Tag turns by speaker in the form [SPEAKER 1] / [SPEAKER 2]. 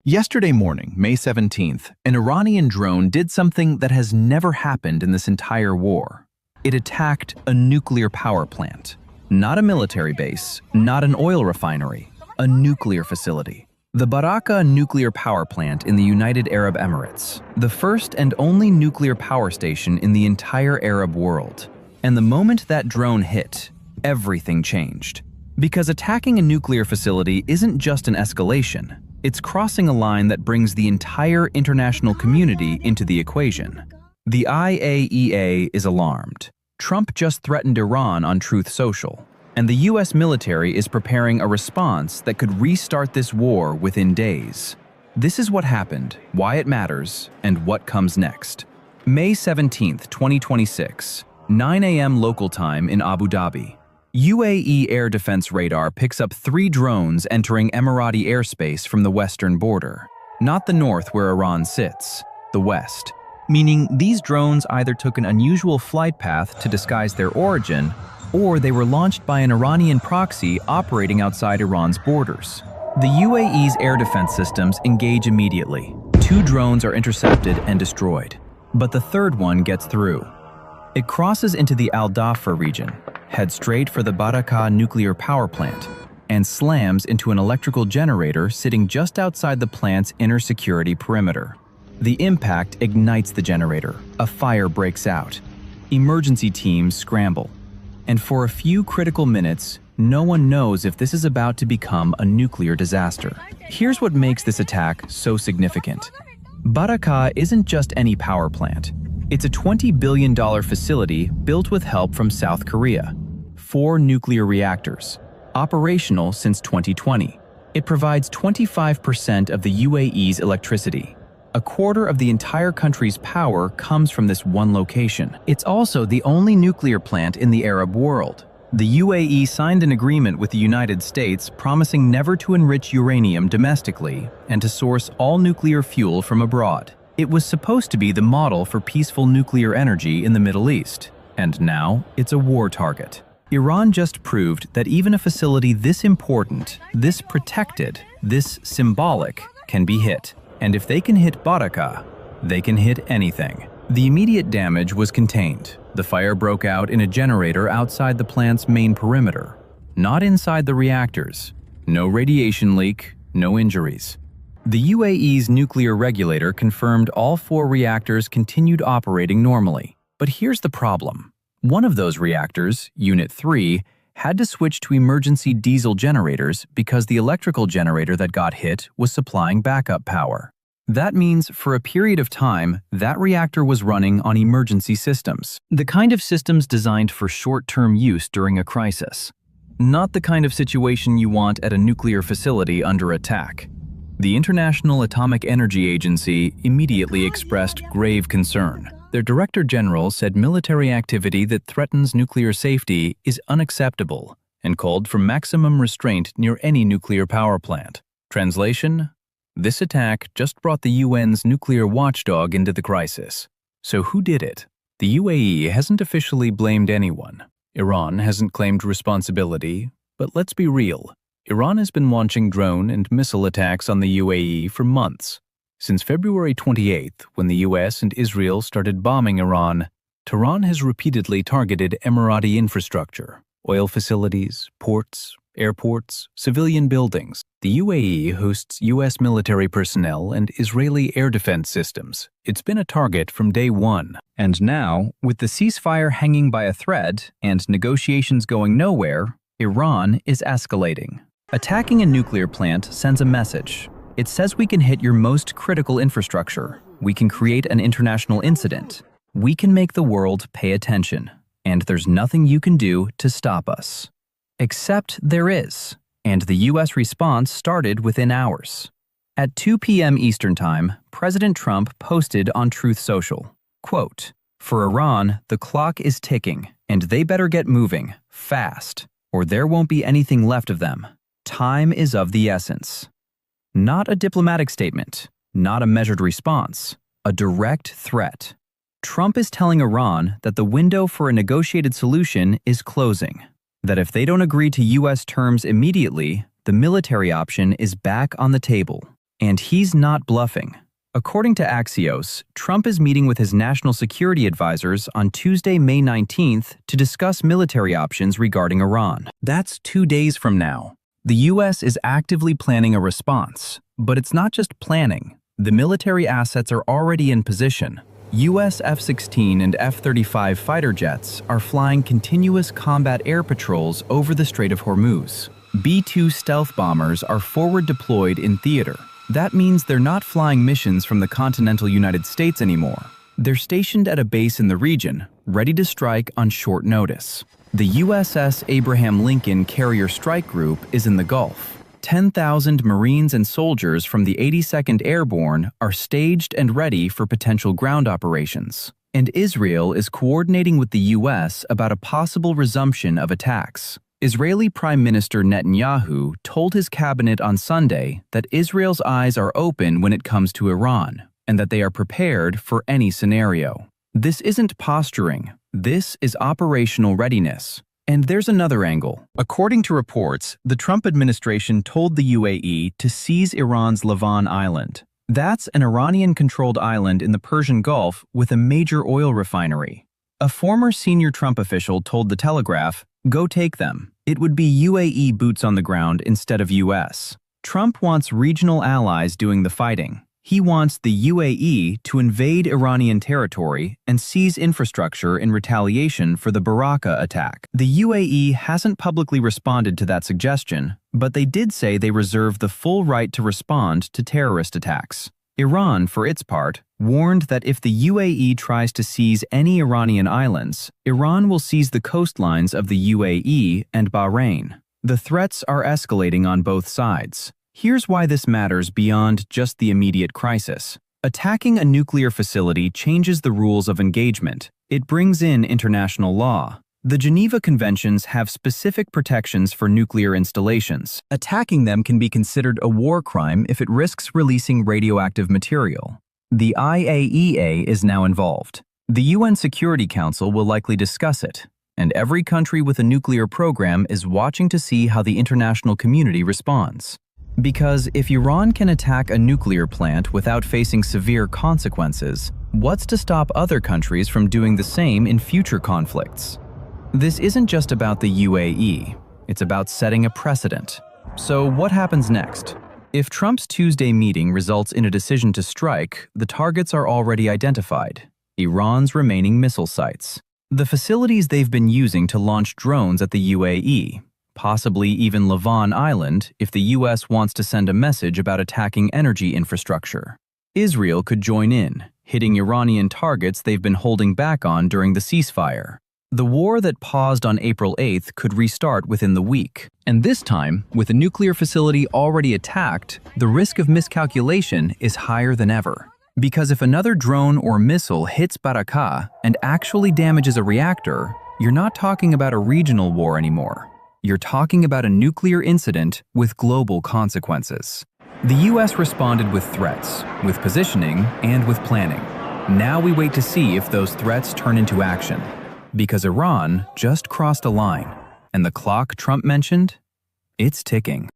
[SPEAKER 1] Yesterday morning, May 17th, an Iranian drone did something that has never happened in this entire war. It attacked a nuclear power plant. Not a military base, not an oil refinery, a nuclear facility. The Barakah nuclear power plant in the United Arab Emirates, the first and only nuclear power station in the entire Arab world. And the moment that drone hit, everything changed. Because attacking a nuclear facility isn't just an escalation. It's crossing a line that brings the entire international community into the equation. The IAEA is alarmed. Trump just threatened Iran on Truth Social, and the US military is preparing a response that could restart this war within days. This is what happened, why it matters, and what comes next. May 17, 2026, 9 a.m. local time in Abu Dhabi. UAE air defense radar picks up 3 drones entering Emirati airspace from the western border. Not the north where Iran sits, the west. Meaning these drones either took an unusual flight path to disguise their origin, or they were launched by an Iranian proxy operating outside Iran's borders. The UAE's air defense systems engage immediately. 2 drones are intercepted and destroyed, but the third one gets through. It crosses into the Al Dhafra region, heads straight for the Barakah nuclear power plant, and slams into an electrical generator sitting just outside the plant's inner security perimeter. The impact ignites the generator. A fire breaks out. Emergency teams scramble. And for a few critical minutes, no one knows if this is about to become a nuclear disaster. Here's what makes this attack so significant. Barakah isn't just any power plant. It's a $20 billion facility built with help from South Korea. 4 nuclear reactors, operational since 2020. It provides 25% of the UAE's electricity. A quarter of the entire country's power comes from this one location. It's also the only nuclear plant in the Arab world. The UAE signed an agreement with the United States promising never to enrich uranium domestically and to source all nuclear fuel from abroad. It was supposed to be the model for peaceful nuclear energy in the Middle East, and now it's a war target. Iran just proved that even a facility this important, this protected, this symbolic, can be hit. And if they can hit Barakah, they can hit anything. The immediate damage was contained. The fire broke out in a generator outside the plant's main perimeter, not inside the reactors. No radiation leak, no injuries. The UAE's nuclear regulator confirmed all 4 reactors continued operating normally. But here's the problem. One of those reactors, Unit 3, had to switch to emergency diesel generators because the electrical generator that got hit was supplying backup power. That means for a period of time, that reactor was running on emergency systems. The kind of systems designed for short-term use during a crisis. Not the kind of situation you want at a nuclear facility under attack. The International Atomic Energy Agency immediately expressed grave concern. Their Director General said military activity that threatens nuclear safety is unacceptable and called for maximum restraint near any nuclear power plant. Translation: this attack just brought the UN's nuclear watchdog into the crisis. So who did it? The UAE hasn't officially blamed anyone. Iran hasn't claimed responsibility, but let's be real. Iran has been launching drone and missile attacks on the UAE for months. Since February 28th, when the US and Israel started bombing Iran, Tehran has repeatedly targeted Emirati infrastructure, oil facilities, ports, airports, civilian buildings. The UAE hosts US military personnel and Israeli air defense systems. It's been a target from day one. And now, with the ceasefire hanging by a thread and negotiations going nowhere, Iran is escalating. Attacking a nuclear plant sends a message. It says we can hit your most critical infrastructure. We can create an international incident. We can make the world pay attention. And there's nothing you can do to stop us. Except there is. And the US response started within hours. At 2 p.m. Eastern Time, President Trump posted on Truth Social, quote, "For Iran, the clock is ticking, and they better get moving, fast, or there won't be anything left of them. Time is of the essence." Not a diplomatic statement, not a measured response, a direct threat. Trump is telling Iran that the window for a negotiated solution is closing, that if they don't agree to US terms immediately, the military option is back on the table, And he's not bluffing. According to Axios, Trump is meeting with his national security advisors on Tuesday, May 19th to discuss military options regarding Iran. That's 2 days from now. The U.S. is actively planning a response, but it's not just planning. The military assets are already in position. U.S. F-16 and F-35 fighter jets are flying continuous combat air patrols over the Strait of Hormuz. B-2 stealth bombers are forward deployed in theater. That means they're not flying missions from the continental United States anymore. They're stationed at a base in the region, ready to strike on short notice. The USS Abraham Lincoln Carrier Strike Group is in the Gulf. 10,000 Marines and soldiers from the 82nd Airborne are staged and ready for potential ground operations. And Israel is coordinating with the U.S. about a possible resumption of attacks. Israeli Prime Minister Netanyahu told his cabinet on Sunday that Israel's eyes are open when it comes to Iran, and that they are prepared for any scenario. This isn't posturing. This is operational readiness. And there's another angle. According to reports, the Trump administration told the UAE to seize Iran's Lavan Island. That's an Iranian-controlled island in the Persian Gulf with a major oil refinery. A former senior Trump official told The Telegraph, "Go take them. It would be UAE boots on the ground instead of US." Trump wants regional allies doing the fighting. He wants the UAE to invade Iranian territory and seize infrastructure in retaliation for the Barakah attack. The UAE hasn't publicly responded to that suggestion, but they did say they reserve the full right to respond to terrorist attacks. Iran, for its part, warned that if the UAE tries to seize any Iranian islands, Iran will seize the coastlines of the UAE and Bahrain. The threats are escalating on both sides. Here's why this matters beyond just the immediate crisis. Attacking a nuclear facility changes the rules of engagement. It brings in international law. The Geneva Conventions have specific protections for nuclear installations. Attacking them can be considered a war crime if it risks releasing radioactive material. The IAEA is now involved. The UN Security Council will likely discuss it, and every country with a nuclear program is watching to see how the international community responds. Because if Iran can attack a nuclear plant without facing severe consequences, what's to stop other countries from doing the same in future conflicts? This isn't just about the UAE, it's about setting a precedent. So what happens next? If Trump's Tuesday meeting results in a decision to strike, the targets are already identified: Iran's remaining missile sites, the facilities they've been using to launch drones at the UAE, possibly even Lavan Island if the US wants to send a message about attacking energy infrastructure. Israel could join in, hitting Iranian targets they've been holding back on during the ceasefire. The war that paused on April 8th could restart within the week. And this time, with a nuclear facility already attacked, the risk of miscalculation is higher than ever. Because if another drone or missile hits Barakah and actually damages a reactor, you're not talking about a regional war anymore. You're talking about a nuclear incident with global consequences. The US responded with threats, with positioning, and with planning. Now we wait to see if those threats turn into action. Because Iran just crossed a line, and the clock Trump mentioned, it's ticking.